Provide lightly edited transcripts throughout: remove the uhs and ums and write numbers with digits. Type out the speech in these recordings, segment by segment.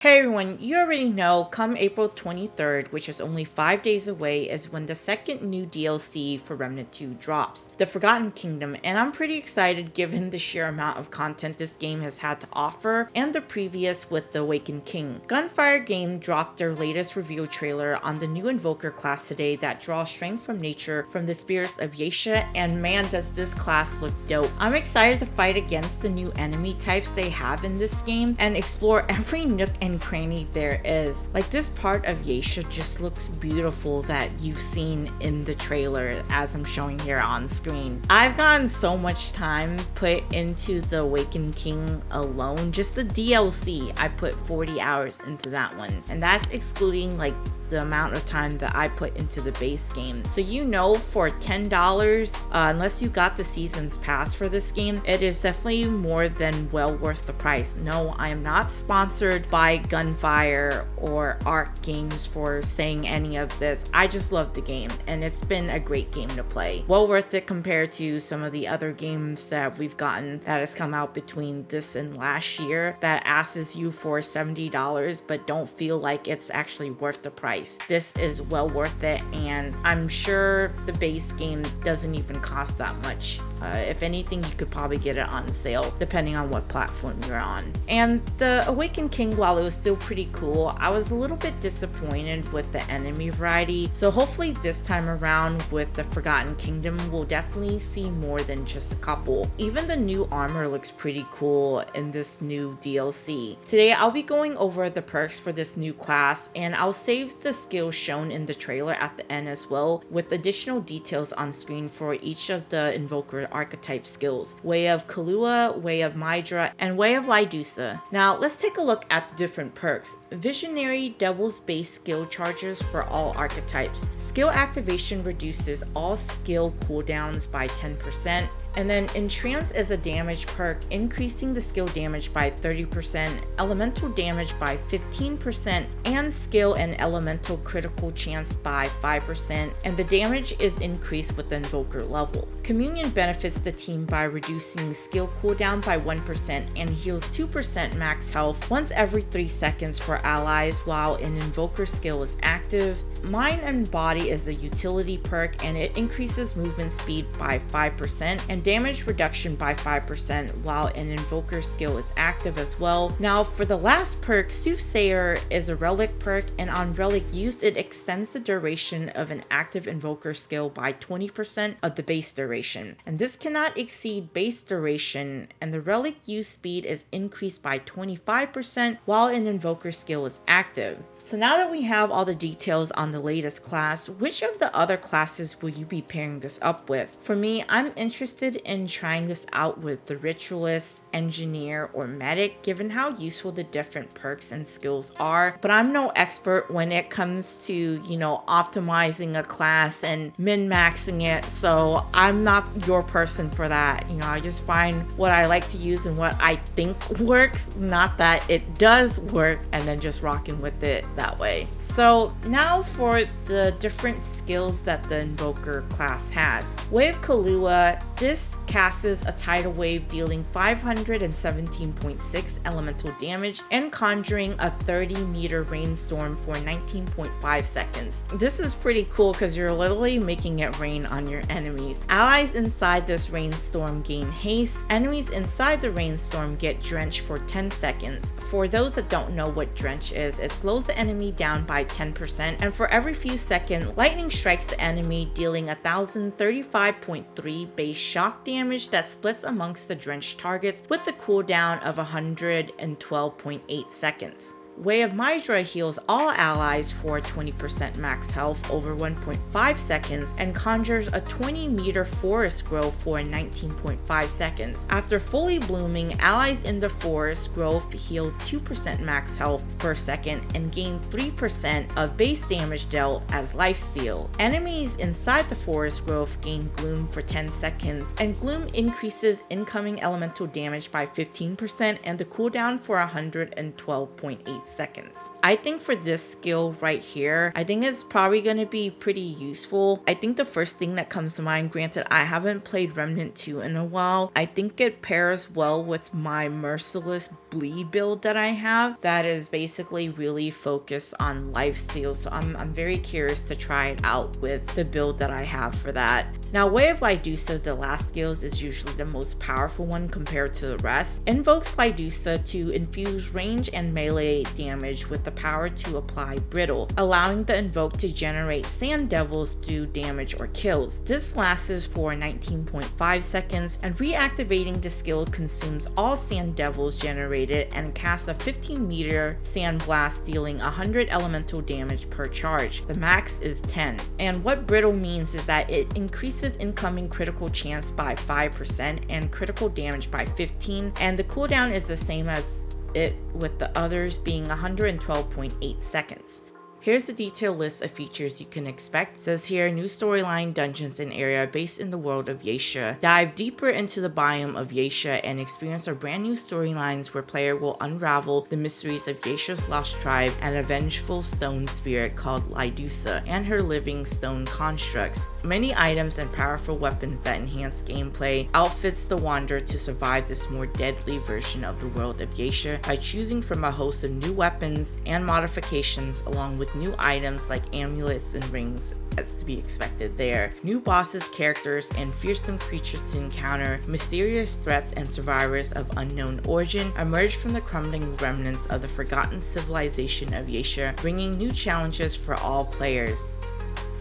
Hey everyone, you already know come April 23rd, which is only 5 days away, is when the second new DLC for Remnant 2 drops, The Forgotten Kingdom, and I'm pretty excited given the sheer amount of content this game has had to offer and the previous with The Awakened King. Gunfire Game dropped their latest reveal trailer on the new Invoker class today that draws strength from nature from the spirits of Yaesha, and man does this class look dope. I'm excited to fight against the new enemy types they have in this game and explore every nook and cranny there is. Like, this part of Yaesha just looks beautiful that you've seen in the trailer as I'm showing here on screen. I've gotten so much time put into the Awakened King alone. Just the DLC, I put 40 hours into that one, and that's excluding like the amount of time that I put into the base game. So you know, for $10, unless you got the season's pass for this game, it is definitely more than well worth the price. No, I am not sponsored by Gunfire or Arc Games for saying any of this. I just love the game and it's been a great game to play. Well worth it compared to some of the other games that we've gotten that has come out between this and last year that asks you for $70 but don't feel like it's actually worth the price. This is well worth it, and I'm sure the base game doesn't even cost that much. If anything, you could probably get it on sale depending on what platform you're on. And the Awakened King, while it was still pretty cool, I was a little bit disappointed with the enemy variety. So hopefully this time around with the Forgotten Kingdom, we'll definitely see more than just a couple. Even the new armor looks pretty cool in this new DLC. Today I'll be going over the perks for this new class, and I'll save the skills shown in the trailer at the end as well, with additional details on screen for each of the Invoker Archetype skills: Way of Kalua, Way of Mydra, and Way of Lydusa. Now let's take a look at the different perks. Visionary doubles base skill charges for all archetypes. Skill activation reduces all skill cooldowns by 10%. And then Entrance is a damage perk, increasing the skill damage by 30%, elemental damage by 15%, and skill and elemental critical chance by 5%, and the damage is increased with the Invoker level. Communion benefits the team by reducing skill cooldown by 1% and heals 2% max health once every 3 seconds for allies while an Invoker skill is active. Mind and Body is a utility perk, and it increases movement speed by 5% and damage reduction by 5% while an Invoker skill is active as well. Now for the last perk, Soothsayer is a relic perk, and on relic used it extends the duration of an active Invoker skill by 20% of the base duration, and this cannot exceed base duration, and the relic use speed is increased by 25% while an Invoker skill is active. So now that we have all the details on the latest class, which of the other classes will you be pairing this up with? For me, I'm interested in trying this out with the Ritualist, Engineer, or Medic, given how useful the different perks and skills are, but I'm no expert when it comes to, you know, optimizing a class and min-maxing it, so I'm not your person for that. You know, I just find what I like to use and what I think works, not that it does work, and then just rocking with it that way. So now for the different skills that the Invoker class has. Way of Kalua, this casts a tidal wave dealing 517.6 elemental damage and conjuring a 30-meter rainstorm for 19.5 seconds. This is pretty cool because you're literally making it rain on your enemies. Allies inside this rainstorm gain haste. Enemies inside the rainstorm get drenched for 10 seconds. For those that don't know what drench is, it slows the enemy down by 10%, and for every few seconds, lightning strikes the enemy, dealing 1035.3 base shock damage that splits amongst the drenched targets with the cooldown of 112.8 seconds. Way of Mydra heals all allies for 20% max health over 1.5 seconds and conjures a 20-meter forest growth for 19.5 seconds. After fully blooming, allies in the forest growth heal 2% max health per second and gain 3% of base damage dealt as lifesteal. Enemies inside the forest growth gain gloom for 10 seconds, and gloom increases incoming elemental damage by 15% and the cooldown for 112.8 seconds. I think for this skill right here, I think it's probably going to be pretty useful. I think the first thing that comes to mind, granted I haven't played Remnant 2 in a while, I think it pairs well with my merciless bleed build that I have that is basically really focused on lifesteal. So I'm very curious to try it out with the build that I have for that. Now, Way of Lydusa, the last skills, is usually the most powerful one compared to the rest. Invokes Lydusa to infuse range and melee damage with the power to apply brittle, allowing the invoke to generate sand devils do damage or kills. This lasts for 19.5 seconds, and reactivating the skill consumes all sand devils generated and casts a 15-meter sand blast, dealing 100 elemental damage per charge. The max is 10. And what brittle means is that it increases incoming critical chance by 5% and critical damage by 15, and the cooldown is the same as it, with the others being 112.8 seconds. Here's the detailed list of features you can expect. It says here, new storyline, dungeons, and area based in the world of Yaesha. Dive deeper into the biome of Yaesha and experience our brand new storylines where player will unravel the mysteries of Yaesha's lost tribe and a vengeful stone spirit called Lydusa and her living stone constructs. Many items and powerful weapons that enhance gameplay. Outfits the wanderer to survive this more deadly version of the world of Yaesha by choosing from a host of new weapons and modifications, along with new items like amulets and rings as to be expected there. New bosses, characters, and fearsome creatures to encounter. Mysterious threats and survivors of unknown origin emerge from the crumbling remnants of the forgotten civilization of Yaesha, bringing new challenges for all players.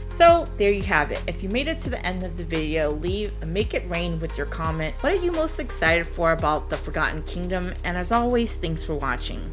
So there you have it. If you made it to the end of the video, make it rain with your comment. What are you most excited for about the Forgotten Kingdom? And as always, thanks for watching.